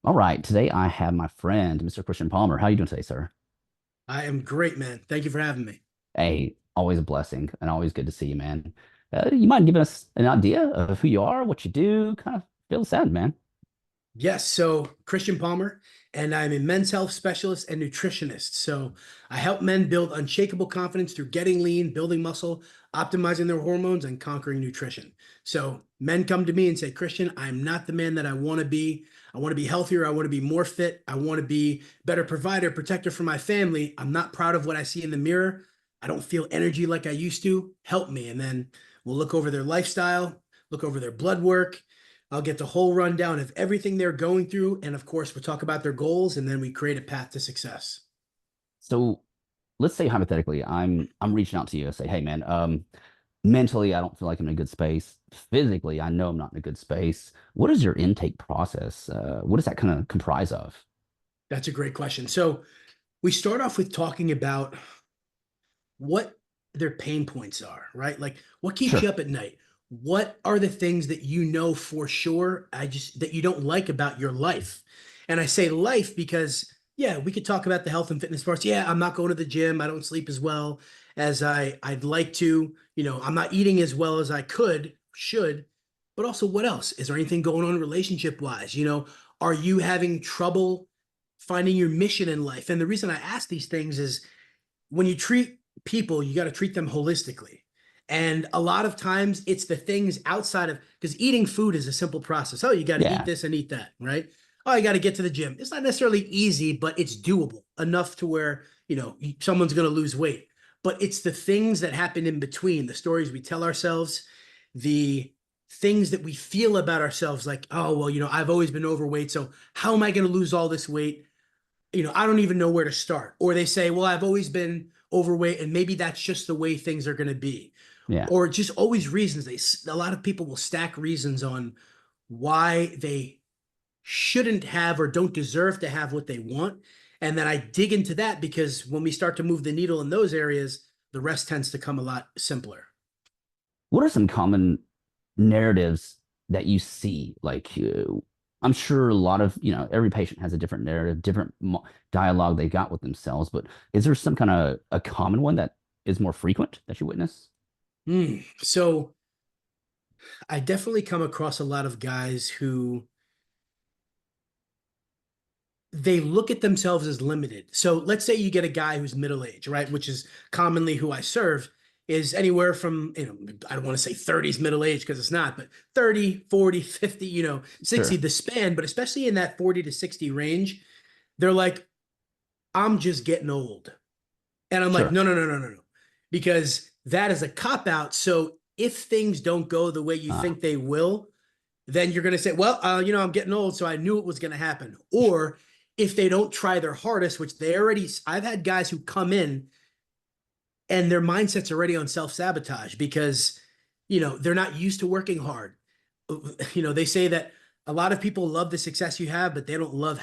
All right, today I have my friend, Mr. Christian Palmer. How are you doing today, sir? I am great, man. Thank you for having me. Hey, always a blessing and always good to see you, man. You mind giving us an idea of who you are, what you do? Kind of fill us in, man. Yes, so Christian Palmer, and I'm a men's health specialist and nutritionist. So I help men build unshakable confidence through getting lean, building muscle, optimizing their hormones, and conquering nutrition. So men come to me and say, Christian, I'm not the man that I want to be. I want to be healthier. I want to be more fit. I want to be better provider, protector for my family. I'm not proud of what I see in the mirror. I don't feel energy like I used to. Help me. And then we'll look over their lifestyle, look over their blood work. I'll get the whole rundown of everything they're going through. And of course, we'll talk about their goals and then we create a path to success. So let's say hypothetically, I'm reaching out to you and say, hey, man, mentally I don't feel like I'm in a good space. Physically, I know I'm not in a good space. What is your intake process? What does that kind of comprise of? That's a great question. So we start off with talking about what their pain points are, right? Like what keeps you Sure. up at night? What are the things that you know for sure that you don't like about your life? And I say life because yeah, we could talk about the health and fitness parts. Yeah, I'm not going to the gym. I don't sleep as well as I'd like to. I'm not eating as well as I should. But also what else? Is there anything going on relationship wise? Are you having trouble finding your mission in life? And the reason I ask these things is when you treat people, you got to treat them holistically. And a lot of times it's the things outside of, because eating food is a simple process. Oh, you got to eat Yeah. this and eat that, right? Oh, you got to get to the gym. It's not necessarily easy, but it's doable enough to where, someone's going to lose weight. But it's the things that happen in between, the stories we tell ourselves, the things that we feel about ourselves, like, oh, well, I've always been overweight. So how am I going to lose all this weight? I don't even know where to start. Or they say, well, I've always been overweight and maybe that's just the way things are going to be. Yeah. Or just always reasons. A lot of people will stack reasons on why they shouldn't have or don't deserve to have what they want. And then I dig into that because when we start to move the needle in those areas, the rest tends to come a lot simpler. What are some common narratives that you see? I'm sure a lot of, every patient has a different narrative, different dialogue they got with themselves, but is there some kind of a common one that is more frequent that you witness? So I definitely come across a lot of guys who they look at themselves as limited. So let's say you get a guy who's middle age, right? Which is commonly who I serve, is anywhere from, I don't want to say 30s middle age because it's not, but 30, 40, 50, 60, Sure. the span, but especially in that 40 to 60 range, they're like, I'm just getting old. And I'm like, Sure. no, no, no, no, no, no. Because that is a cop out. So if things don't go the way you Uh, think they will, then you're going to say, well, I'm getting old, so I knew it was going to happen. Or if they don't try their hardest, which I've had guys who come in and their mindset's already on self sabotage because, they're not used to working hard. They say that a lot of people love the success you have, but they don't love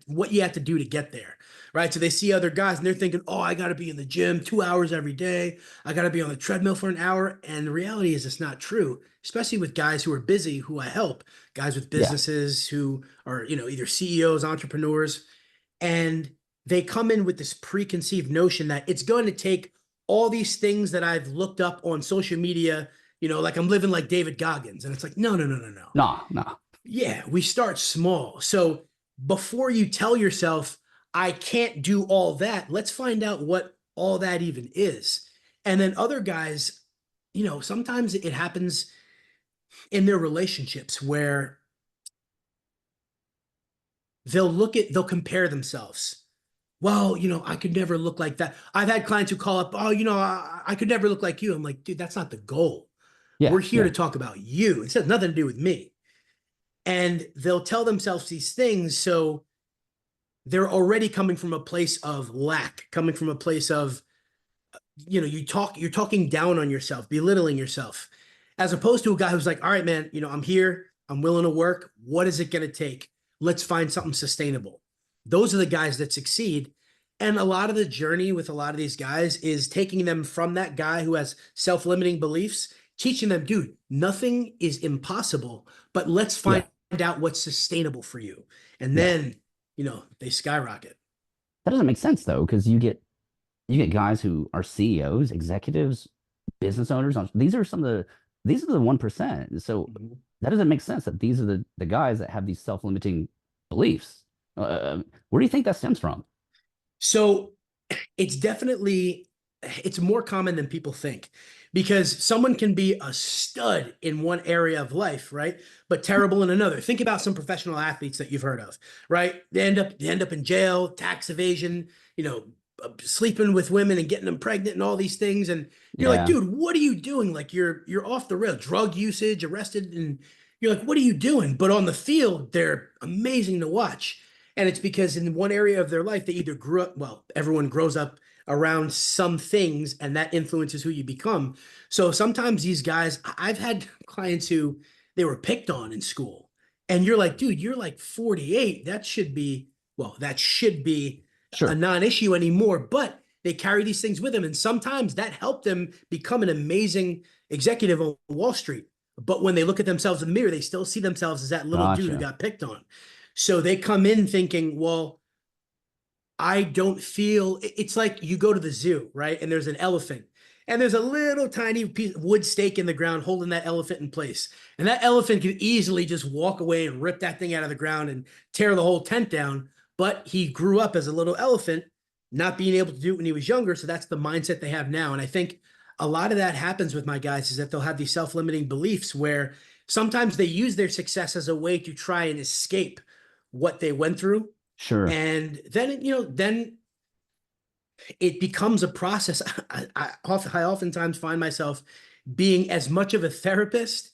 what you had to do to get there. Right. So they see other guys and they're thinking, oh, I got to be in the gym 2 hours every day. I got to be on the treadmill for an hour. And the reality is it's not true, especially with guys who are busy, who I help, guys with yeah. businesses who are, either CEOs, entrepreneurs, and they come in with this preconceived notion that it's going to take all these things that I've looked up on social media, like I'm living like David Goggins. And it's like, no, no, no, no, no. No, no. Yeah, we start small. So before you tell yourself, I can't do all that, let's find out what all that even is. And then other guys, sometimes it happens in their relationships where they'll compare themselves. Well, I could never look like that. I've had clients who call up, oh, I could never look like you. I'm like, dude, that's not the goal. We're Yeah. here to Yeah. talk about you. It has nothing to do with me. And they'll tell themselves these things. So they're already coming from a place of lack, coming from a place of, you're talking down on yourself, belittling yourself, as opposed to a guy who's like, all right, man, I'm here. I'm willing to work. What is it going to take? Let's find something sustainable. Those are the guys that succeed. And a lot of the journey with a lot of these guys is taking them from that guy who has self-limiting beliefs, teaching them, dude, nothing is impossible, but let's find Yeah. out what's sustainable for you. And Yeah. then, they skyrocket. That doesn't make sense though, because you get guys who are CEOs, executives, business owners. These are some of these are the 1%. So Mhm. that doesn't make sense that these are the guys that have these self-limiting beliefs. Where do you think that stems from? So it's definitely it's more common than people think because someone can be a stud in one area of life, right? But terrible in another. Think about some professional athletes that you've heard of, right? They end up in jail, tax evasion, sleeping with women and getting them pregnant and all these things. And you're like, Yeah, dude, what are you doing? Like you're off the rail, drug usage, arrested, and you're like, what are you doing? But on the field, they're amazing to watch. And it's because in one area of their life, they either grew up, well, everyone grows up around some things and that influences who you become. So sometimes these guys, I've had clients who they were picked on in school. And you're like, dude, you're like 48. That should be a sure. non-issue anymore. But they carry these things with them. And sometimes that helped them become an amazing executive on Wall Street. But when they look at themselves in the mirror, they still see themselves as that little dude who Gotcha. got picked on. So they come in thinking, well, I don't feel it's like you go to the zoo, right? And there's an elephant, and there's a little tiny piece of wood stake in the ground holding that elephant in place. And that elephant could easily just walk away and rip that thing out of the ground and tear the whole tent down. But he grew up as a little elephant, not being able to do it when he was younger. So that's the mindset they have now. And I think a lot of that happens with my guys is that they'll have these self-limiting beliefs where sometimes they use their success as a way to try and escape what they went through, Sure. and then it becomes a process. I oftentimes find myself being as much of a therapist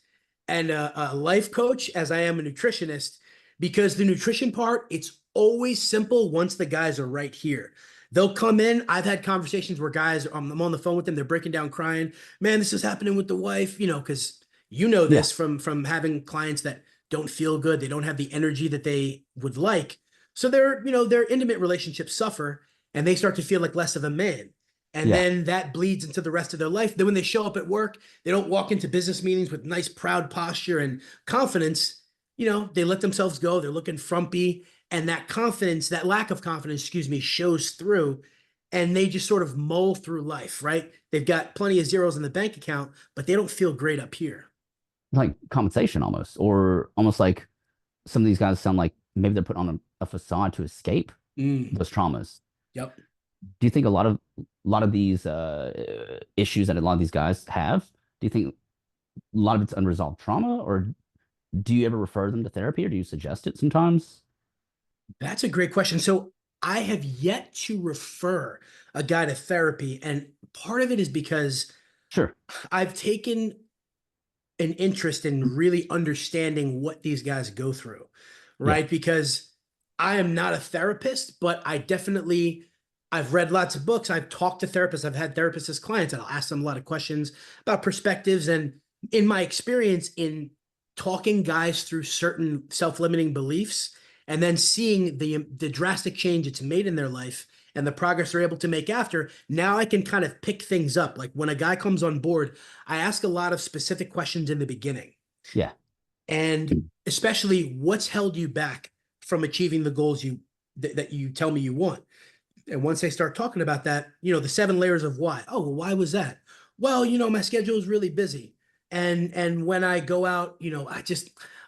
and a life coach as I am a nutritionist, because the nutrition part, it's always simple once the guys are right here. They'll come in. I've had conversations where guys, I'm on the phone with them, they're breaking down crying. Man, this is happening with the wife, because Yeah. this from having clients that don't feel good. They don't have the energy that they would like. So their intimate relationships suffer and they start to feel like less of a man. And Yeah. then that bleeds into the rest of their life. Then when they show up at work, they don't walk into business meetings with nice, proud posture and confidence. They let themselves go. They're looking frumpy. And that confidence, that lack of confidence, excuse me, shows through. And they just sort of mull through life, right? They've got plenty of zeros in the bank account, but they don't feel great up here. Like compensation almost, or almost like some of these guys sound like maybe they're putting on a facade to escape Mm, those traumas. yep. Do you think a lot of these issues that a lot of these guys have, do you think a lot of it's unresolved trauma, or do you ever refer them to therapy, or do you suggest it sometimes? That's a great question. So I have yet to refer a guy to therapy. And part of it is because Sure. I've taken an interest in really understanding what these guys go through, Yeah. right? Because I am not a therapist, but I've read lots of books. I've talked to therapists. I've had therapists as clients, and I'll ask them a lot of questions about perspectives. And in my experience in talking guys through certain self-limiting beliefs and then seeing the drastic change it's made in their life and the progress they're able to make after, now I can kind of pick things up. Like when a guy comes on board, I ask a lot of specific questions in the beginning. Yeah. And especially what's held you back from achieving the goals that you tell me you want. And once they start talking about that, the 7 layers of why. Oh, well, why was that? Well, my schedule is really busy. And when I go out,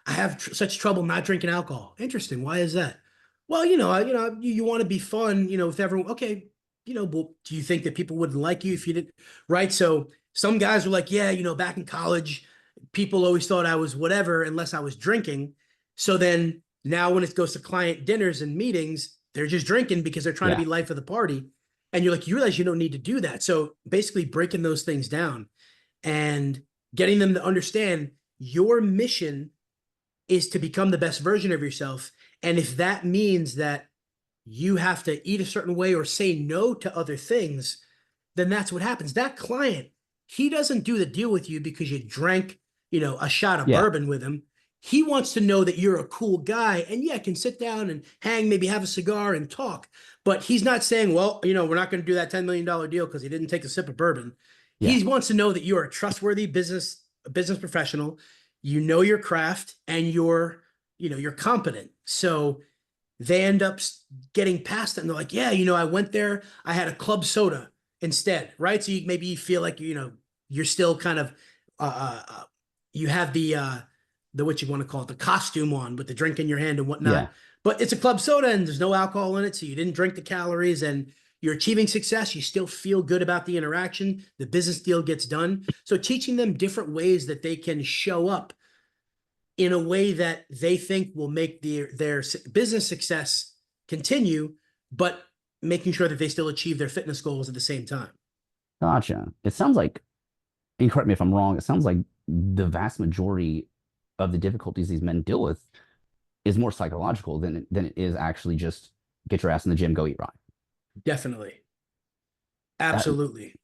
I have such trouble not drinking alcohol. Interesting. Why is that? Well, you want to be fun, with everyone. Okay, well, do you think that people wouldn't like you if you didn't? Right. So some guys were like, yeah, back in college, people always thought I was whatever unless I was drinking. So then now when it goes to client dinners and meetings, they're just drinking because they're trying to Yeah. be life of the party. And you're like, you realize you don't need to do that. So basically breaking those things down and getting them to understand your mission is to become the best version of yourself. And if that means that you have to eat a certain way or say no to other things, then that's what happens. That client, he doesn't do the deal with you because you drank, a shot of Yeah. bourbon with him. He wants to know that you're a cool guy and yeah, can sit down and hang, maybe have a cigar and talk. But he's not saying, well, we're not going to do that $10 million deal because he didn't take a sip of bourbon. Yeah. He wants to know that you're a trustworthy business professional. You know your craft and you're competent. So they end up getting past it and they're like, yeah, I went there, I had a club soda instead, right? So maybe you feel like, you're still kind of, you have the what you want to call it, the costume on with the drink in your hand and whatnot. Yeah. But it's a club soda and there's no alcohol in it. So you didn't drink the calories and you're achieving success. You still feel good about the interaction. The business deal gets done. So teaching them different ways that they can show up in a way that they think will make their business success continue, but making sure that they still achieve their fitness goals at the same time. Gotcha. It sounds like, and correct me if I'm wrong, it sounds like the vast majority of the difficulties these men deal with is more psychological than it is actually just get your ass in the gym, go eat right. Definitely. That, Absolutely.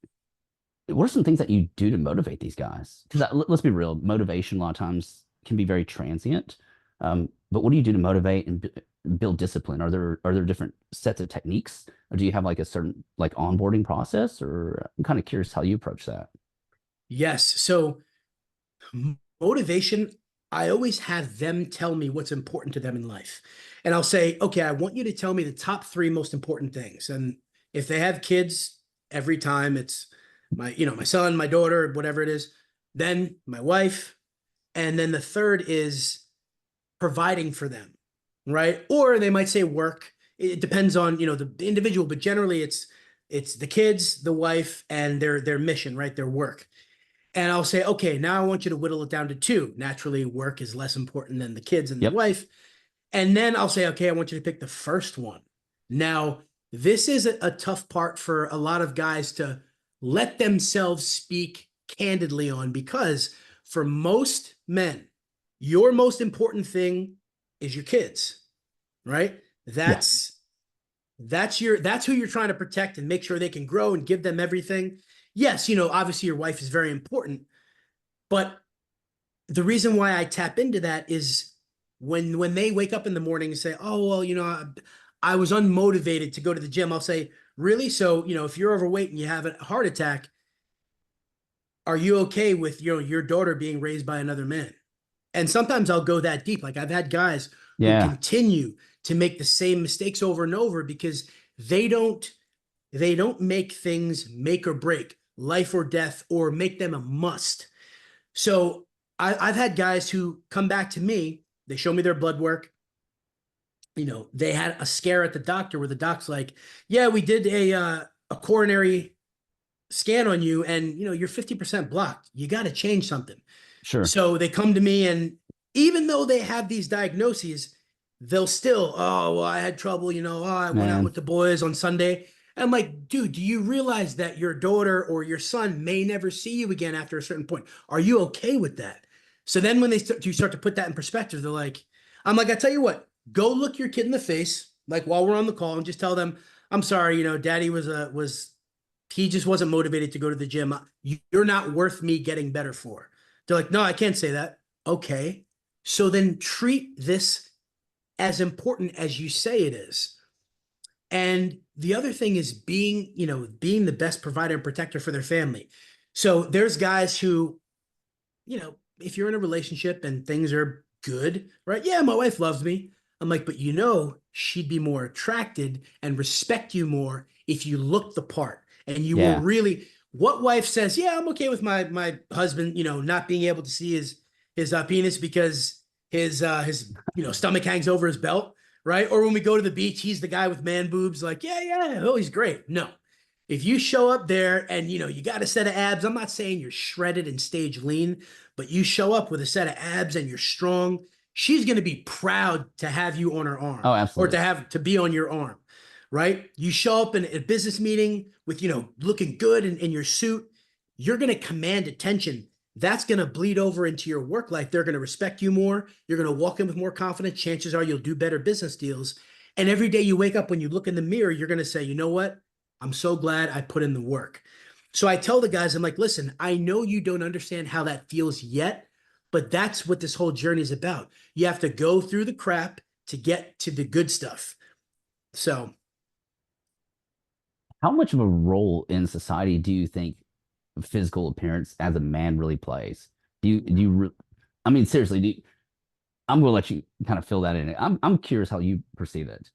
what are some things that you do to motivate these guys? Because let's be real, motivation a lot of times can be very transient. But what do you do to motivate and build discipline? Are there different sets of techniques, or do you have like a certain like onboarding process? Or I'm kind of curious how you approach that. Yes. So motivation, I always have them tell me what's important to them in life. And I'll say, okay, I want you to tell me the top three most important things. And if they have kids, every time it's my son, my daughter, whatever it is, then my wife. And then the third is providing for them, right? Or they might say work. It depends on, the individual, but generally it's the kids, the wife, and their mission, right? Their work. And I'll say, okay, now I want you to whittle it down to two. Naturally, work is less important than the kids and the Yep. wife. And then I'll say, okay, I want you to pick the first one. Now, this is a tough part for a lot of guys to let themselves speak candidly on, because for most men, your most important thing is your kids, right? Yeah. That's who you're trying to protect and make sure they can grow and give them everything. Yes, obviously your wife is very important, but the reason why I tap into that is when they wake up in the morning and say, "Oh, well, I was unmotivated to go to the gym." I'll say, "Really? So, if you're overweight and you have a heart attack, are you okay with your daughter being raised by another man?" And sometimes I'll go that deep. Like I've had guys who Yeah. continue to make the same mistakes over and over because they don't they don't make things make or break, life or death, or make them a must. So I've had guys who come back to me, they show me their blood work. They had a scare at the doctor where the doc's like, yeah, we did a coronary scan on you and you're 50% blocked. You got to change something. Sure. So they come to me, and even though they have these diagnoses, they'll still, oh, well, I had trouble, oh, I went out Man. with the boys on Sunday. And I'm like, dude, do you realize that your daughter or your son may never see you again after a certain point? Are you okay with that? So then when you start to put that in perspective, they're like, I'm like, I tell you what, go look your kid in the face, like while we're on the call, and just tell them, I'm sorry, daddy was he just wasn't motivated to go to the gym. You're not worth me getting better for. They're like, no, I can't say that. Okay. So then treat this as important as you say it is. And the other thing is being the best provider and protector for their family. So there's guys who, if you're in a relationship and things are good, right? Yeah, my wife loves me. I'm like, but she'd be more attracted and respect you more if you look the part and you were Yeah. really. What wife says, yeah, I'm okay with my husband, not being able to see his penis because his stomach hangs over his belt, right? Or when we go to the beach, he's the guy with man boobs, like, yeah, yeah, oh, he's great. No. If you show up there and you got a set of abs, I'm not saying you're shredded and stage lean, but you show up with a set of abs and you're strong, she's going to be proud to have you on her arm Oh, or absolutely. to be on your arm, right? You show up in a business meeting with, looking good in your suit, you're going to command attention. That's going to bleed over into your work life. They're going to respect you more. You're going to walk in with more confidence. Chances are you'll do better business deals. And every day you wake up, when you look in the mirror, you're going to say, you know what? I'm so glad I put in the work. So I tell the guys, I'm like, listen, I know you don't understand how that feels yet, but that's what this whole journey is about. You have to go through the crap to get to the good stuff. So How much of a role in society do you think physical appearance as a man really plays? Do you, I mean, seriously, I'm gonna let you kind of fill that in. I'm curious how you perceive it.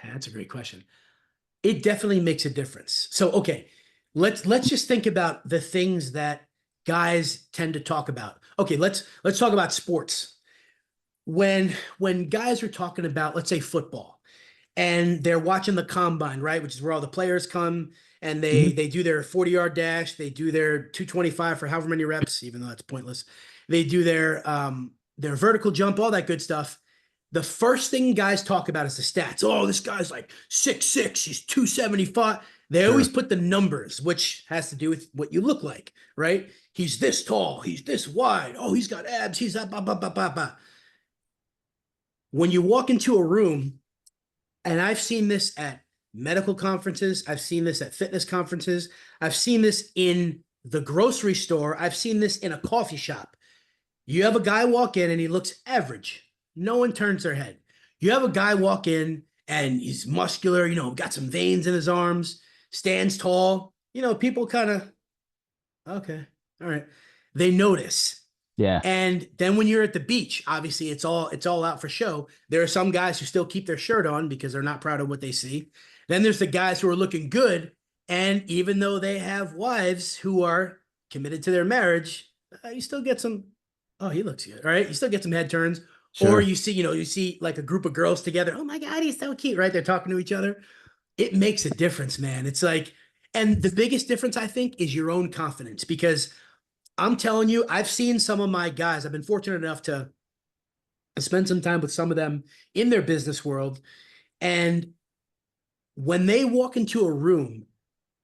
That's a great question. It definitely makes a difference. So, okay, let's just think about the things that guys tend to talk about. Okay, let's talk about sports. When guys are talking about, let's say, football, and they're watching the combine, right, which is where all the players come and they Mhm. they do their 40-yard dash, they do their 225 for however many reps, even though that's pointless. They do their vertical jump, all that good stuff. The first thing guys talk about is the stats. Oh, this guy's like 6'6", he's 275. They always Sure. put the numbers, which has to do with what you look like, right? He's this tall, he's this wide. Oh, he's got abs, he's up, up, up, up, up, up. When you walk into a room, and I've seen this at medical conferences, I've seen this at fitness conferences, I've seen this in the grocery store, I've seen this in a coffee shop. You have a guy walk in and he looks average. No one turns their head. You have a guy walk in and he's muscular, got some veins in his arms, stands tall. People kind of, okay, all right. They notice. Yeah. And then when you're at the beach, obviously it's all out for show. There are some guys who still keep their shirt on because they're not proud of what they see. Then there's the guys who are looking good, and even though they have wives who are committed to their marriage, you still get some. Oh, he looks good, right? You still get some head turns, or Sure. you see like a group of girls together. Oh my God, he's so cute, right? They're talking to each other. It makes a difference, man. It's like, and the biggest difference I think is your own confidence because I'm telling you, I've seen some of my guys. I've been fortunate enough to spend some time with some of them in their business world. And when they walk into a room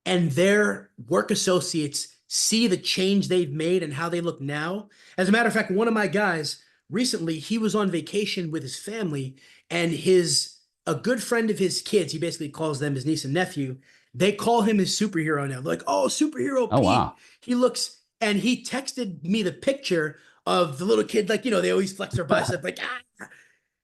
and their work associates see the change they've made and how they look now. As a matter of fact, one of my guys recently, he was on vacation with his family and a good friend of his kids, he basically calls them his niece and nephew. They call him his superhero now. They're like, oh, superhero Oh Pete. wow. He looks, and he texted me the picture of the little kid, like, they always flex their bicep, like, ah.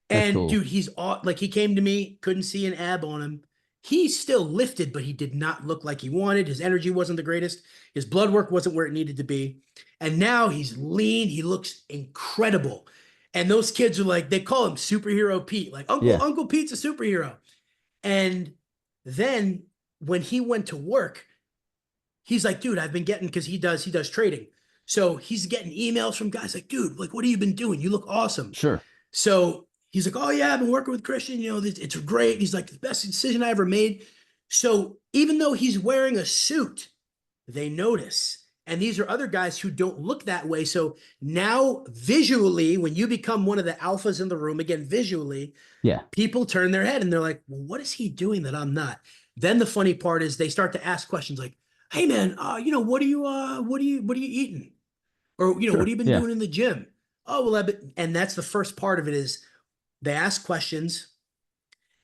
That's And cool. dude, he's all like, he came to me, couldn't see an ab on him. He still lifted, but he did not look like he wanted. His energy wasn't the greatest. His blood work wasn't where it needed to be. And now he's lean. He looks incredible. And those kids are like, they call him Superhero Pete. Like, Uncle, Yeah. Uncle Pete's a superhero. And then when he went to work, he's like, dude, I've been getting, because he does trading. So he's getting emails from guys like, dude, like, what have you been doing? You look awesome. Sure. So he's like, oh yeah, I've been working with Christian. It's great. He's like, the best decision I ever made. So even though he's wearing a suit, they notice. And these are other guys who don't look that way. So now visually, when you become one of the alphas in the room, again, visually, Yeah. people turn their head and they're like, well, what is he doing that I'm not? Then the funny part is they start to ask questions like, hey man, what are you eating? Or, what Sure. have you been Yeah. doing in the gym? Oh, well, and that's the first part of it is they ask questions,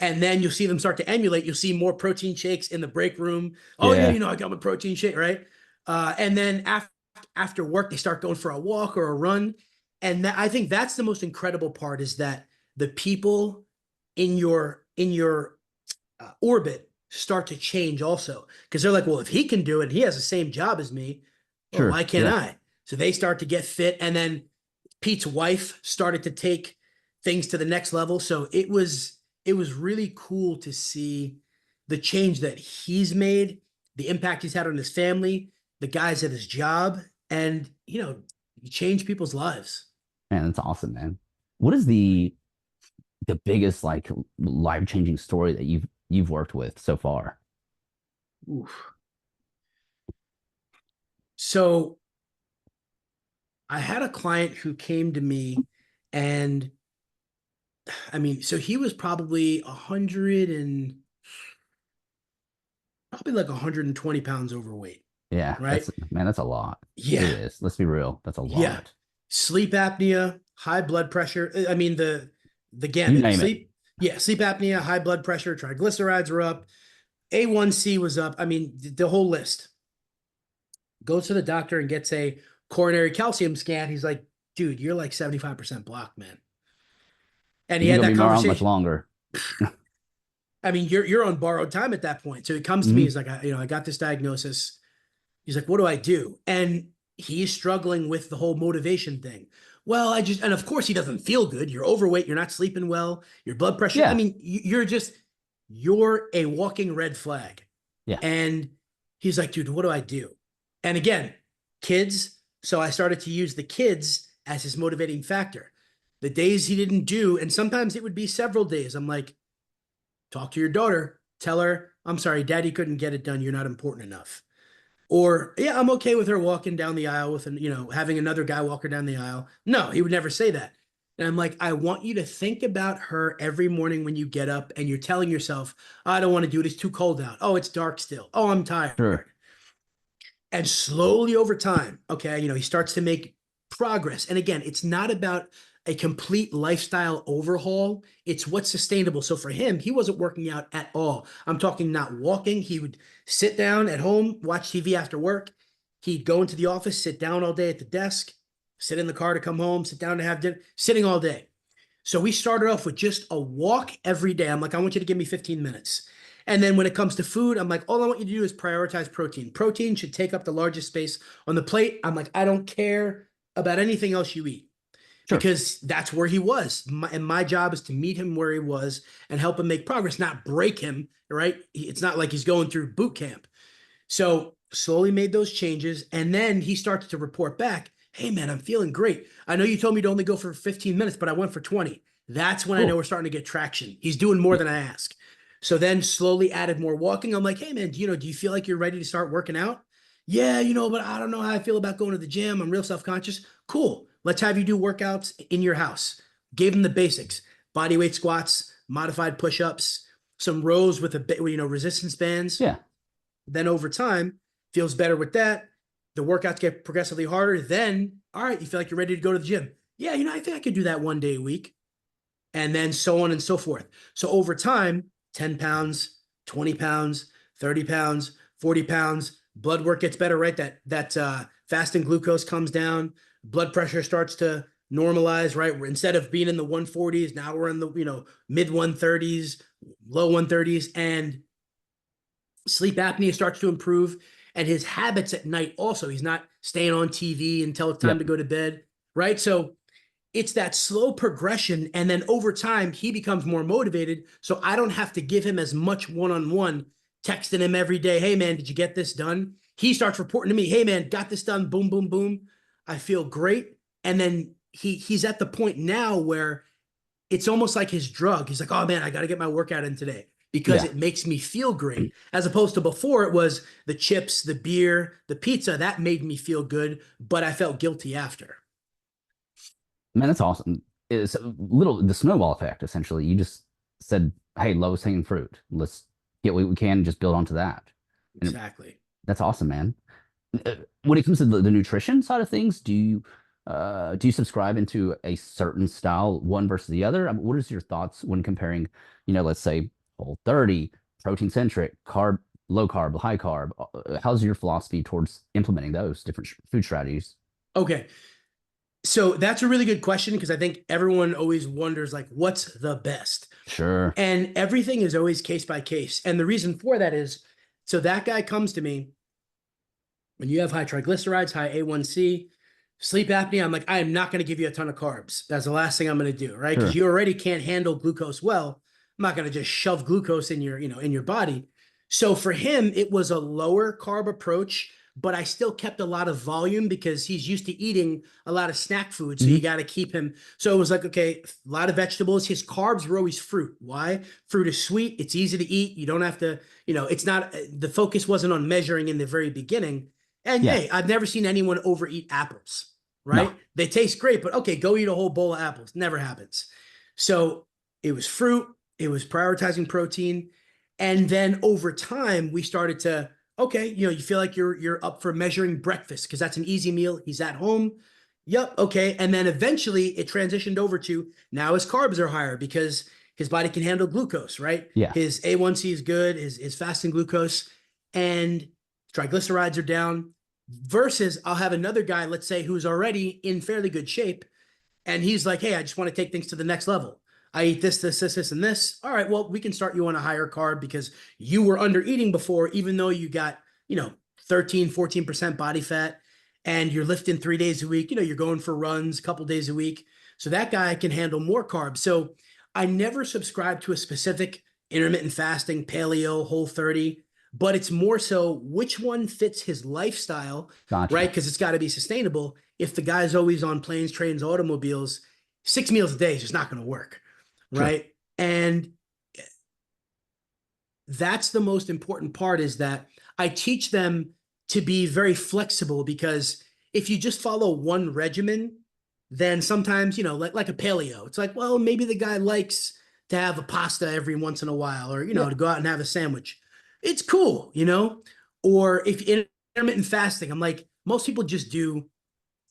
and then you'll see them start to emulate. You'll see more protein shakes in the break room. Oh yeah, Yeah. I got my protein shake, right? And then after work, they start going for a walk or a run. And I think that's the most incredible part is that the people in your orbit start to change also because they're like, well, if he can do it, he has the same job as me. Well, Sure. why can't Yeah. I? So they start to get fit, and then Pete's wife started to take things to the next level. So it was really cool to see the change that he's made, the impact he's had on his family, the guys at his job, and you change people's lives. Man, that's awesome, man. What is the biggest like life-changing story that you've worked with so far? Oof. So I had a client who came to me, and I mean, so he was probably 100 and probably like 120 pounds overweight, Yeah, right? that's man, that's a lot. It Yeah. is. Let's be real. That's a Yeah. lot. Sleep apnea, high blood pressure. I mean, the You gamut. name it. Sleep apnea, high blood pressure, triglycerides were up, A1C was up. I mean, the whole list. Goes to the doctor and gets a coronary calcium scan. He's like, dude, you're like 75% blocked, man. And he You ain't had gonna that be around much conversation. longer. I mean, you're on borrowed time at that point. So he comes to me, Hmm. he's like, I got this diagnosis. He's like, what do I do? And he's struggling with the whole motivation thing. well, and of course he doesn't feel good. You're overweight. You're not sleeping well. Your blood pressure. I Yeah. mean, you're a walking red flag. Yeah. And he's like, dude, what do I do? And again, kids. So I started to use the kids as his motivating factor. The days he didn't do, and sometimes it would be several days. I'm like, talk to your daughter. Tell her, I'm sorry, daddy couldn't get it done. You're not important enough. Or, yeah, I'm okay with her walking down the aisle with, having another guy walk her down the aisle. No, he would never say that. And I'm like, I want you to think about her every morning when you get up and you're telling yourself, I don't want to do it. It's too cold out. Oh, it's dark still. Oh, I'm tired. Sure. And slowly over time, okay, he starts to make progress. And again, it's not about a complete lifestyle overhaul. It's what's sustainable. So for him, he wasn't working out at all. I'm talking not walking. He would sit down at home, watch TV after work. He'd go into the office, sit down all day at the desk, sit in the car to come home, sit down to have dinner, sitting all day. So we started off with just a walk every day. I'm like, I want you to give me 15 minutes. And then when it comes to food, I'm like, all I want you to do is prioritize protein. Protein should take up the largest space on the plate. I'm like, I don't care about anything else you eat Sure. because that's where he was. And my job is to meet him where he was and help him make progress, not break him, right? It's not like he's going through boot camp. So slowly made those changes. And then he starts to report back, hey, man, I'm feeling great. I know you told me to only go for 15 minutes, but I went for 20. That's when I know Cool. we're starting to get traction. He's doing more than I ask. So then slowly added more walking. I'm like, hey, man, do you feel like you're ready to start working out? Yeah, but I don't know how I feel about going to the gym. I'm real self-conscious. Cool. Let's have you do workouts in your house. Gave him the basics: body weight squats, modified push-ups, some rows with resistance bands. Yeah. Then over time, feels better with that. The workouts get progressively harder. Then, all right, you feel like you're ready to go to the gym. Yeah, I think I could do that one day a week. And then so on and so forth. So over time, 10 pounds, 20 pounds, 30 pounds, 40 pounds, blood work gets better, right? That fasting glucose comes down, blood pressure starts to normalize, right? Instead of being in the 140s, now we're in the, mid 130s, low 130s, and sleep apnea starts to improve. And his habits at night also, he's not staying on TV until it's time Yep. to go to bed, right? So it's that slow progression. And then over time, he becomes more motivated. So I don't have to give him as much one-on-one, texting him every day. Hey, man, did you get this done? He starts reporting to me, hey, man, got this done. Boom, boom, boom. I feel great. And then he's at the point now where it's almost like his drug. He's like, oh, man, I got to get my workout in today because Yeah. it makes me feel great. As opposed to before, it was the chips, the beer, the pizza. That made me feel good, but I felt guilty after. Man, that's awesome. It's a little the snowball effect, essentially. You just said, hey, lowest hanging fruit. Let's get what we can and just build onto that. And Exactly. that's awesome, man. When it comes to the nutrition side of things, do you subscribe into a certain style, one versus the other? I mean, what is your thoughts when comparing, let's say Whole30, protein centric, low carb, high carb? How's your philosophy towards implementing those different food strategies? Okay. So that's a really good question because I think everyone always wonders, like, what's the best? Sure. And everything is always case by case. And the reason for that is, so that guy comes to me when you have high triglycerides, high A1C, sleep apnea. I'm like, I am not going to give you a ton of carbs. That's the last thing I'm going to do, right? Because Sure. you already can't handle glucose well. I'm not going to just shove glucose in your body. So for him, it was a lower carb approach, but I still kept a lot of volume because he's used to eating a lot of snack food. So you Hmm. got to keep him. So it was like, okay, a lot of vegetables. His carbs were always fruit. Why? Fruit is sweet. It's easy to eat. You don't have to, it's not, the focus wasn't on measuring in the very beginning. And Yeah. hey, I've never seen anyone overeat apples, No. right? They taste great, but okay, go eat a whole bowl of apples. Never happens. So it was fruit. It was prioritizing protein. And then over time, we started to, okay, you feel like you're up for measuring breakfast because that's an easy meal. He's at home. Yep. Okay. And then eventually it transitioned over to now his carbs are higher because his body can handle glucose, right? Yeah. His A1C is good, his fasting glucose, and triglycerides are down. Versus I'll have another guy, let's say, who's already in fairly good shape. And he's like, hey, I just want to take things to the next level. I eat this, and this. All right, well, we can start you on a higher carb because you were under eating before, even though you got, 13, 14% body fat. and you're lifting 3 days a week, you're going for runs a couple days a week. So that guy can handle more carbs. So I never subscribe to a specific intermittent fasting, paleo, whole 30, but it's more so which one fits his lifestyle, right? Gotcha. Because it's got to be sustainable. If the guy's always on planes, trains, automobiles, 6 meals a day is just not going to work, Sure. right? And that's the most important part, is that I teach them to be very flexible, because if you just follow one regimen, then sometimes, like a paleo, it's like, well, maybe the guy likes to have a pasta every once in a while, or, Yeah. to go out and have a sandwich. It's cool. Or if intermittent fasting, I'm like, most people just do,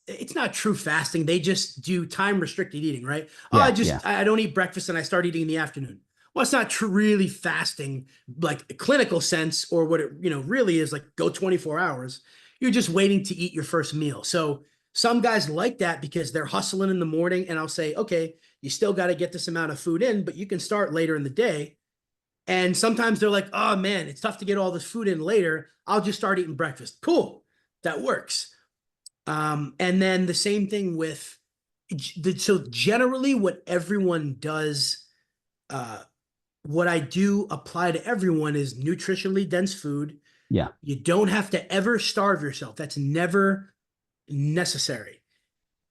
it's not true fasting. They just do time restricted eating, right? Oh, Yeah. Yeah. I don't eat breakfast and I start eating in the afternoon. Well, it's not really fasting, like a clinical sense, or what it really is, like go 24 hours. You're just waiting to eat your first meal. So some guys like that because they're hustling in the morning, and I'll say, okay, you still got to get this amount of food in, but you can start later in the day. And sometimes they're like, oh man, it's tough to get all this food in later. I'll just start eating breakfast. Cool, that works. And then the same thing with, so generally what everyone does, uh, what I do apply to everyone is nutritionally dense food. Yeah. You don't have to ever starve yourself. That's never necessary.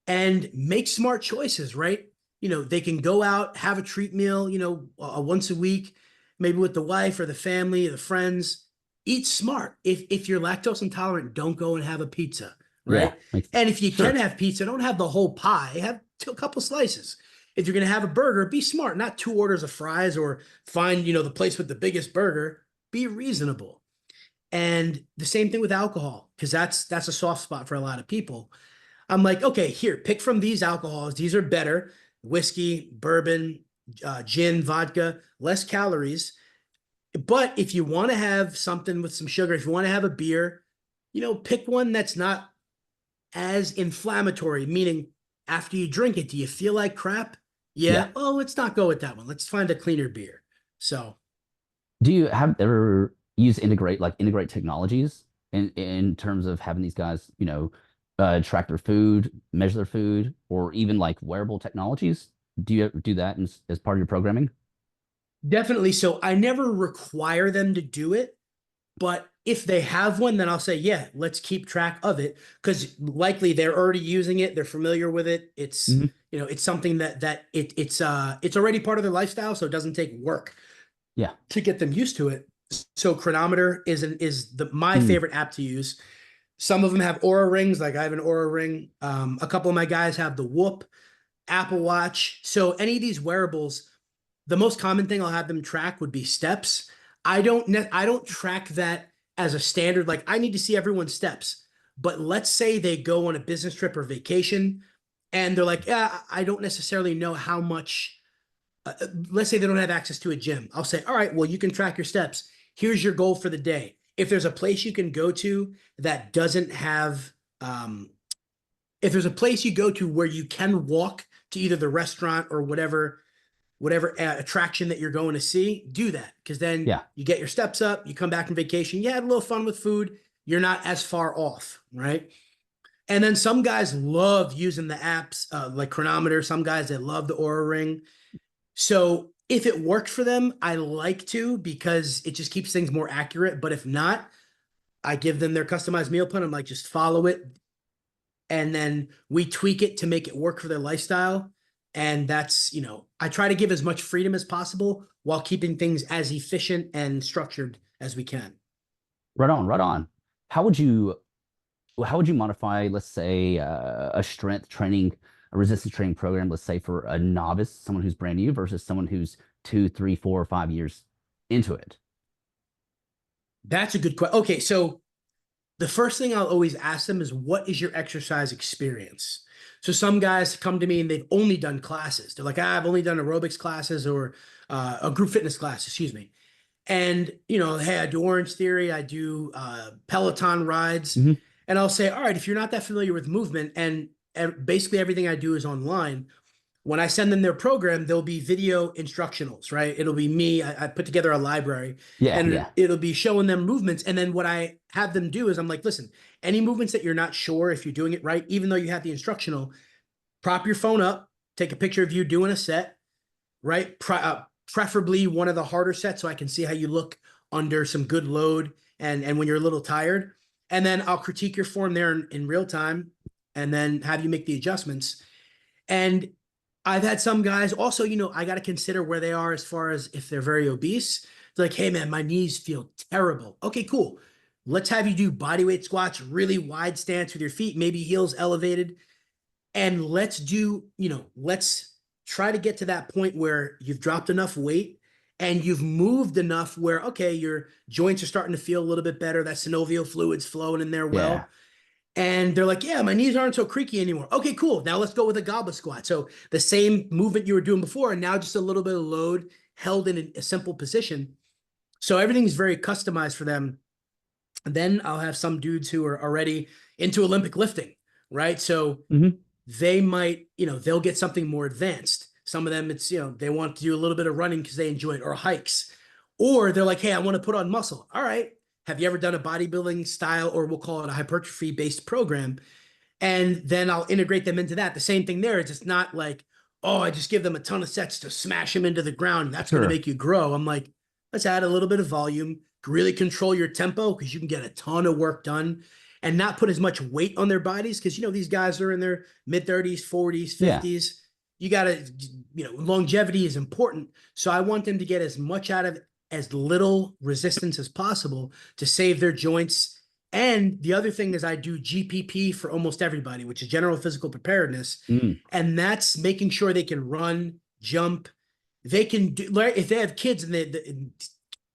And make smart choices, right? They can go out, have a treat meal, once a week, maybe with the wife or the family or the friends. Eat smart. If you're lactose intolerant, don't go and have a pizza, Yeah. right? And if you can Sure. have pizza, don't have the whole pie. Have a couple slices. If you're going to have a burger, be smart, not 2 orders of fries, or find, the place with the biggest burger. Be reasonable. And the same thing with alcohol, because that's a soft spot for a lot of people. I'm like, okay, here, pick from these alcohols. These are better: whiskey, bourbon, gin, vodka, less calories. But if you want to have something with some sugar, if you want to have a beer, pick one that's not as inflammatory, meaning after you drink it, do you feel like crap? Yeah. Yeah. Oh, let's not go with that one. Let's find a cleaner beer. So Do you have ever use integrate technologies in terms of having these guys, track their food, measure their food, or even like wearable technologies? Do you do that as part of your programming? definitely. So I never require them to do it. But if they have one, then I'll say, yeah, let's keep track of it, because likely they're already using it. They're familiar with it. It's, Hmm. it's something it's already part of their lifestyle. So it doesn't take work Yeah. to get them used to it. So Chronometer is my Mm. favorite app to use. Some of them have Aura rings. Like I have an Aura ring. A couple of my guys have the Whoop, Apple Watch. So any of these wearables, the most common thing I'll have them track would be steps. I don't track that as a standard. Like I need to see everyone's steps. But let's say they go on a business trip or vacation, and they're like, yeah, I don't necessarily know how much. Let's say they don't have access to a gym. I'll say, all right, well, you can track your steps. Here's your goal for the day. If there's a place you can go to that doesn't have, if there's a place you go to where you can walk to either the restaurant or whatever attraction that you're going to see, do that, because then Yeah. you get your steps up, you come back from vacation, you had a little fun with food, you're not as far off, right? And then some guys love using the apps, like Chronometer. Some guys, they love the Aura Ring. So if it works for them, I like to, because it just keeps things more accurate. But if not, I give them their customized meal plan. I'm like, just follow it, and then we tweak it to make it work for their lifestyle. And that's, I try to give as much freedom as possible while keeping things as efficient and structured as we can. Right on. Right on. How would you how would you modify, let's say, a strength training, a resistance training program, let's say for a novice, someone who's brand new versus someone who's 2, 3, 4, 5 years into it? That's a good question. Okay, so the first thing I'll always ask them is, what is your exercise experience? So some guys come to me and they've only done classes. They're like, I've only done aerobics classes, or a group fitness class, excuse me. And, hey, I do Orange Theory, I do Peloton rides. Hmm. And I'll say, all right, if you're not that familiar with movement, and basically everything I do is online, when I send them their program, there'll be video instructionals, right? It'll be me. I put together a library Yeah, and yeah, it'll be showing them movements. And then what I have them do is I'm like, listen, any movements that you're not sure if you're doing it right, even though you have the instructional, prop your phone up, take a picture of you doing a set, right? Preferably one of the harder sets so I can see how you look under some good load and when you're a little tired. And then I'll critique your form there in real time and then have you make the adjustments. And I've had some guys also, I got to consider where they are as far as if they're very obese. They're like, hey, man, my knees feel terrible. Okay, cool. Let's have you do bodyweight squats, really wide stance with your feet, maybe heels elevated. And let's try to get to that point where you've dropped enough weight and you've moved enough where, okay, your joints are starting to feel a little bit better. That synovial fluid's flowing in there yeah. well. And they're like, yeah, my knees aren't so creaky anymore. Okay, cool. Now let's go with a goblet squat. So the same movement you were doing before, and now just a little bit of load held in a simple position. So everything's very customized for them. And then I'll have some dudes who are already into Olympic lifting, right? So Hmm. they might, they'll get something more advanced. Some of them, it's, they want to do a little bit of running because they enjoy it, or hikes. Or they're like, hey, I want to put on muscle. All right. Have you ever done a bodybuilding style, or we'll call it a hypertrophy based program? And then I'll integrate them into that. The same thing there. It's just not like, oh, I just give them a ton of sets to smash them into the ground. That's going to Sure. make you grow. I'm like, let's add a little bit of volume, really control your tempo because you can get a ton of work done and not put as much weight on their bodies. Because, these guys are in their mid 30s, 40s, Yeah, 50s. You got to, longevity is important. So I want them to get as much out of as little resistance as possible to save their joints. And the other thing is I do GPP for almost everybody, which is general physical preparedness. mm, And that's making sure they can run, jump. They can do, if they have kids and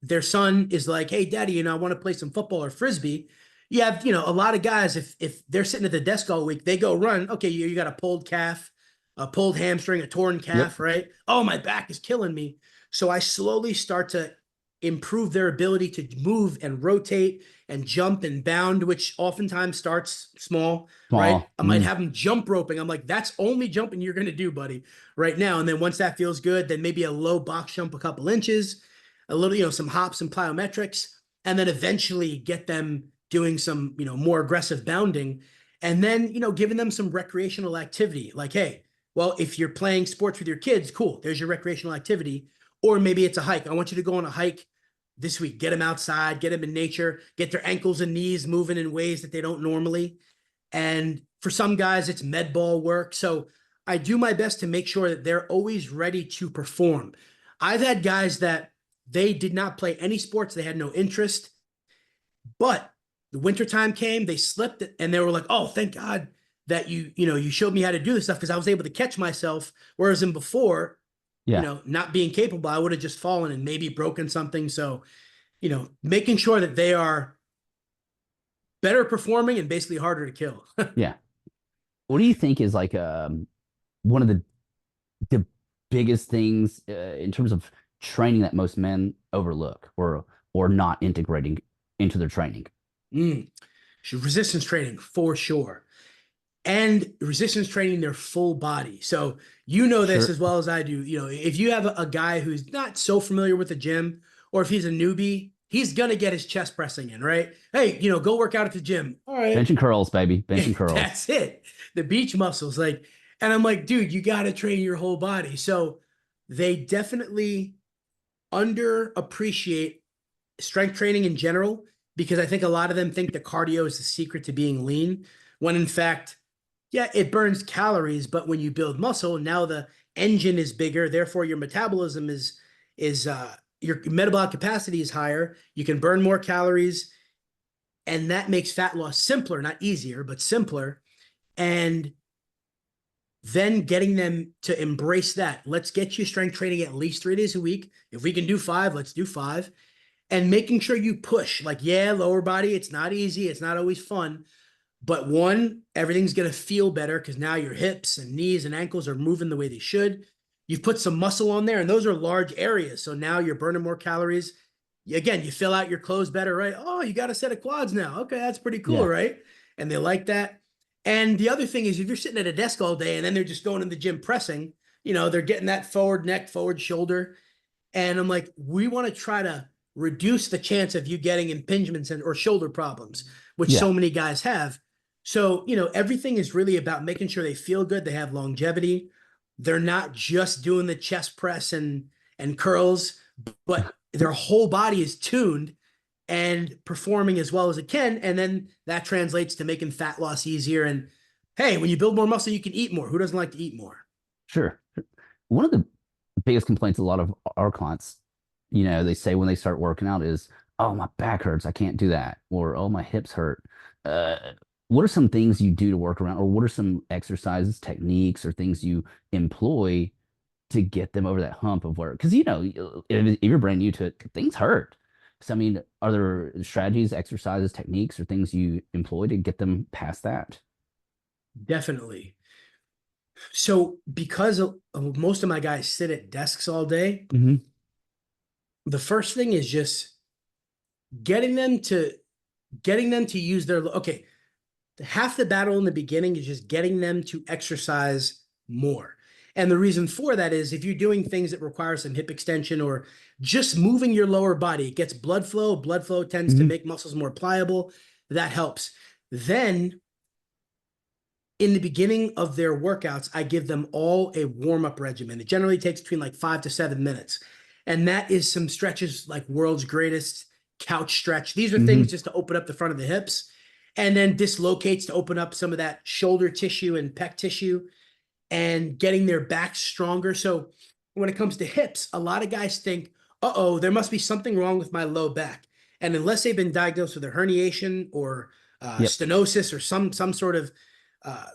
their son is like, hey, daddy, I want to play some football or Frisbee. You have, a lot of guys, if they're sitting at the desk all week, they go run. Okay, you got a pulled calf, a pulled hamstring, a torn yep. calf, right? Oh, my back is killing me. So I slowly start to improve their ability to move and rotate and jump and bound, which oftentimes starts small, right? Small. I might have them jump roping. I'm like, that's only jumping you're going to do, buddy, right now. And then once that feels good, then maybe a low box jump a couple inches, a little, some hops and plyometrics, and then eventually get them doing some, more aggressive bounding. And then, giving them some recreational activity. Like, hey, well, if you're playing sports with your kids, cool, there's your recreational activity. Or maybe it's a hike. I want you to go on a hike this week. Get them outside, get them in nature, get their ankles and knees moving in ways that they don't normally. And for some guys, it's med ball work. So I do my best to make sure that they're always ready to perform. I've had guys that they did not play any sports, they had no interest, but the wintertime came, they slipped, and they were like, oh, thank God that you showed me how to do this stuff because I was able to catch myself. Whereas in before, Yeah, not being capable, I would have just fallen and maybe broken something. So, making sure that they are better performing and basically harder to kill. yeah. What do you think is like one of the biggest things in terms of training that most men overlook or not integrating into their training? Mm. Resistance training for sure. And resistance training their full body. So this Sure. as well as I do. If you have a guy who's not so familiar with the gym, or if he's a newbie, he's gonna get his chest pressing in, right? Hey, go work out at the gym. All right. Bench and curls, baby. Bench and curls. That's it. The beach muscles. And I'm like, dude, you got to train your whole body. So they definitely underappreciate strength training in general, because I think a lot of them think that cardio is the secret to being lean, when in fact, yeah, it burns calories, but when you build muscle, now the engine is bigger, therefore your metabolism is your metabolic capacity is higher. You can burn more calories, and that makes fat loss simpler, not easier, but simpler. And then getting them to embrace that. Let's get you strength training at least 3 days a week. If we can do 5, let's do 5. And making sure you push. Like, yeah, lower body, it's not easy. It's not always fun. But one, everything's going to feel better because now your hips and knees and ankles are moving the way they should. You've put some muscle on there, and those are large areas. So now you're burning more calories. Again, you fill out your clothes better, right? Oh, you got a set of quads now. Okay, that's pretty cool, Yeah. right? And they like that. And the other thing is, if you're sitting at a desk all day and then they're just going in the gym pressing, they're getting that forward neck, forward shoulder. And I'm like, we want to try to reduce the chance of you getting impingements or shoulder problems, which Yeah. so many guys have. So, everything is really about making sure they feel good, they have longevity. They're not just doing the chest press and curls, but their whole body is tuned and performing as well as it can. And then that translates to making fat loss easier. And hey, when you build more muscle, you can eat more. Who doesn't like to eat more? Sure. One of the biggest complaints a lot of our clients, they say when they start working out is, oh, my back hurts. I can't do that. Or, oh, my hips hurt. Uh, what are some things you do to work around, or what are some exercises, techniques, or things you employ to get them over that hump of work? Because, if you're brand new to it, things hurt. So, I mean, are there strategies, exercises, techniques, or things you employ to get them past that? Definitely. So because most of my guys sit at desks all day, Hmm. the first thing is just getting them to use their okay. Half the battle in the beginning is just getting them to exercise more. And the reason for that is if you're doing things that require some hip extension or just moving your lower body, it gets blood flow. Blood flow tends to Hmm. make muscles more pliable. That helps. Then in the beginning of their workouts, I give them all a warm-up regimen. It generally takes between like 5 to 7 minutes. And that is some stretches like world's greatest couch stretch. These are things Hmm. just to open up the front of the hips and then dislocates to open up some of that shoulder tissue and pec tissue and getting their back stronger. So when it comes to hips, a lot of guys think, uh-oh, there must be something wrong with my low back. And unless they've been diagnosed with a herniation or Yep. stenosis or some sort of uh,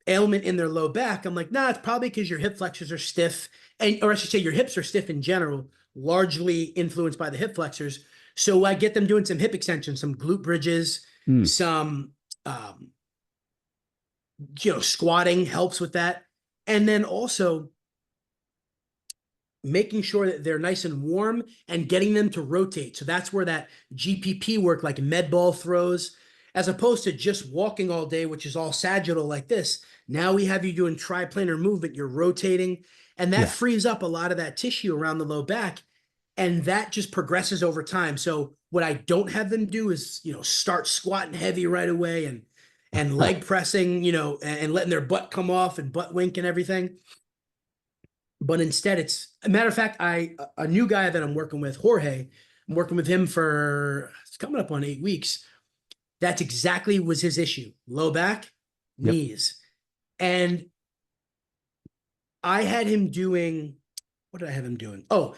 ailment in their low back, I'm like, nah, it's probably because your hip flexors are stiff, or I should say your hips are stiff in general, largely influenced by the hip flexors. So I get them doing some hip extensions, some glute bridges, Mm. some squatting helps with that. And then also making sure that they're nice and warm and getting them to rotate. So that's where that GPP work, like med ball throws, as opposed to just walking all day, which is all sagittal like this. Now we have you doing triplanar movement. You're rotating, and that Yeah. frees up a lot of that tissue around the low back, and that just progresses over time. So what I don't have them do is, start squatting heavy right away and leg pressing, and letting their butt come off and butt wink and everything. But instead, it's a matter of fact, a new guy that I'm working with, Jorge, I'm working with him for it's coming up on 8 weeks. That's exactly was his issue. Low back, Yep. knees. And I had him doing, what did I have him doing? Oh,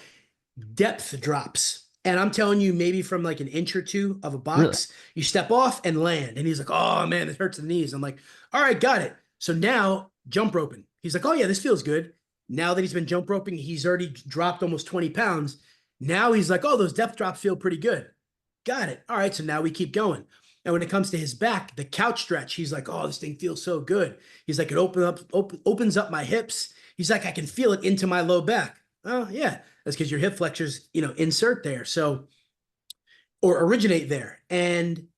depth drops. And I'm telling you, maybe from like an inch or two of a Really? box, you step off and land. And he's like, oh man, this hurts the knees. I'm like, all right, got it. So now jump roping. He's like, oh yeah, this feels good. Now that he's been jump roping, he's already dropped almost 20 pounds. Now he's like, oh, those depth drops feel pretty good. Got it. All right. So now we keep going. And when it comes to his back, the couch stretch, he's like, oh, this thing feels so good. He's like, it opens up my hips. He's like, I can feel it into my low back. Oh, yeah. That's because your hip flexors, insert there. So, or originate there. And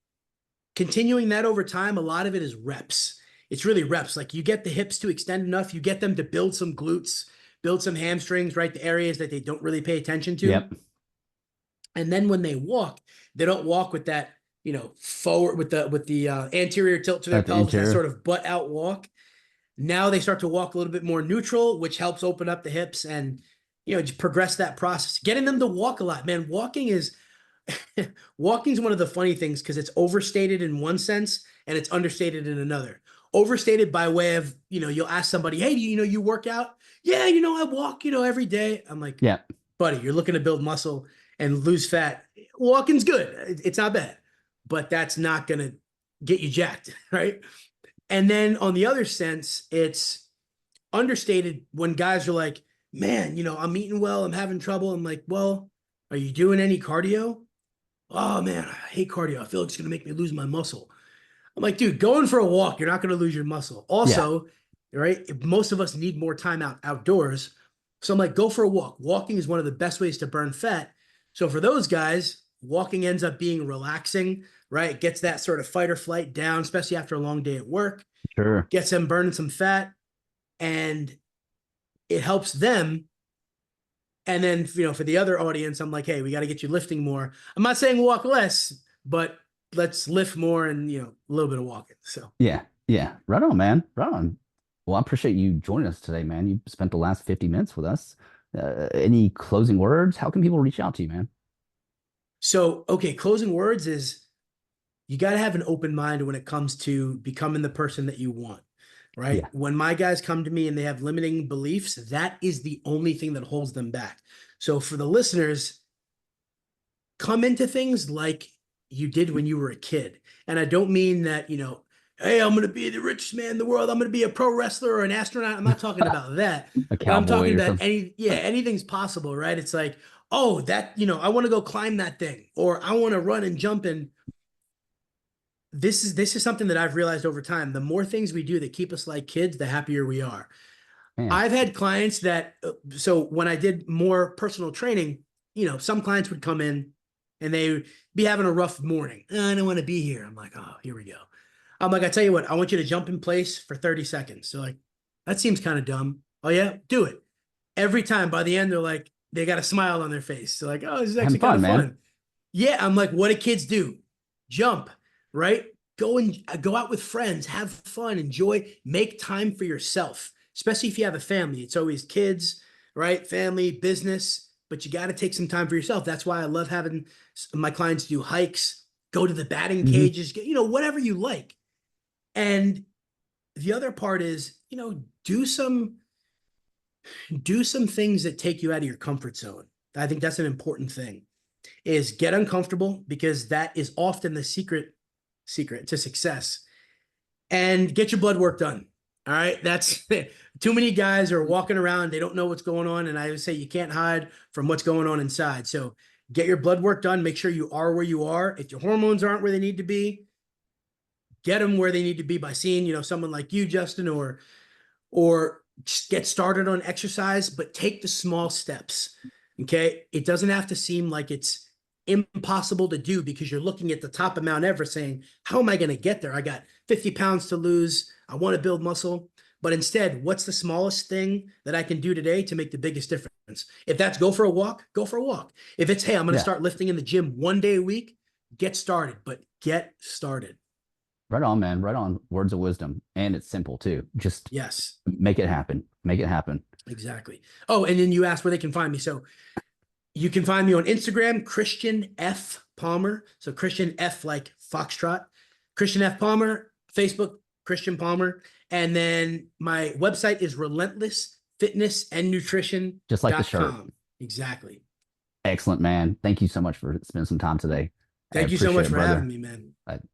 continuing that over time, a lot of it is reps. It's really reps. Like you get the hips to extend enough, you get them to build some glutes, build some hamstrings, right? The areas that they don't really pay attention to. Yep. And then when they walk, they don't walk with that, forward with the anterior tilt to their At the pelvis, that interior. sort of butt out walk. Now they start to walk a little bit more neutral, which helps open up the hips and just progress that process. Getting them to walk a lot, man. Walking is one of the funny things because it's overstated in one sense and it's understated in another. Overstated by way of, you'll ask somebody, hey, do you work out? Yeah, I walk, every day. I'm like, Yeah. buddy, you're looking to build muscle and lose fat. Walking's good. It's not bad, but that's not going to get you jacked, right? And then on the other sense, it's understated when guys are like, man, I'm eating well, I'm having trouble. I'm like, well, are you doing any cardio? Oh man, I hate cardio. I feel like it's going to make me lose my muscle. I'm like, dude, going for a walk, you're not going to lose your muscle. Yeah. Also, right, most of us need more time outdoors. So I'm like, go for a walk. Walking is one of the best ways to burn fat. So for those guys, walking ends up being relaxing, right? It gets that sort of fight or flight down, especially after a long day at work, Sure. gets them burning some fat. And it helps them. And then, for the other audience, I'm like, hey, we got to get you lifting more. I'm not saying walk less, but let's lift more and, a little bit of walking. So, Yeah. Yeah. Right on, man. Right on. Well, I appreciate you joining us today, man. You spent the last 50 minutes with us. Any closing words? How can people reach out to you, man? okay, closing words is you got to have an open mind when it comes to becoming the person that you want, right? Yeah. When my guys come to me and they have limiting beliefs, that is the only thing that holds them back. So for the listeners, come into things like you did when you were a kid. And I don't mean that, hey, I'm going to be the richest man in the world. I'm going to be a pro wrestler or an astronaut. I'm not talking about that, A but I'm talking cowboy or about something. anything's possible, right? It's like, oh, that, I want to go climb that thing, or I want to run and jump. And this is something that I've realized over time. The more things we do that keep us like kids, the happier we are. Man. I've had clients that, so when I did more personal training, some clients would come in and they would be having a rough morning. "Oh, I don't want to be here." I'm like, oh, here we go. I'm like, I tell you what, I want you to jump in place for 30 seconds. So like, that seems kind of dumb. Oh yeah, do it. Every time by the end, they're like, they got a smile on their face. So like, oh, this is Having actually kind fun, of man. fun. Yeah, I'm like, what do kids do? Jump, right? Go out with friends, have fun, enjoy, make time for yourself, especially if you have a family. It's always kids, right? Family, business, but you got to take some time for yourself. That's why I love having my clients do hikes, go to the batting Hmm. cages, whatever you like. And the other part is, do some things that take you out of your comfort zone. I think that's an important thing, is get uncomfortable, because that is often the secret to success. And get your blood work done. All right. That's too many guys are walking around. They don't know what's going on. And I would say you can't hide from what's going on inside. So get your blood work done. Make sure you are where you are. If your hormones aren't where they need to be, get them where they need to be by seeing, someone like you, Justin, or just get started on exercise, but take the small steps. Okay. It doesn't have to seem like it's impossible to do, because you're looking at the top of Mount Everest saying, how am I going to get there? I got 50 pounds to lose. I want to build muscle. But instead, what's the smallest thing that I can do today to make the biggest difference? If that's go for a walk, go for a walk. If it's, hey, I'm going to Yeah. start lifting in the gym one day a week, get started, but get started. Right on, man. Right on. Words of wisdom. And it's simple too. Just Yes, make it happen. Make it happen. exactly. Oh, and then you asked where they can find me. So you can find me on Instagram, Christian F. Palmer. So Christian F like Foxtrot. Christian F. Palmer. Facebook, Christian Palmer. And then my website is Just like the shirt. relentlessfitnessandnutrition.com. Exactly. Excellent, man. Thank you so much for spending some time today. I Thank you so appreciate much it, for having brother. me, man. I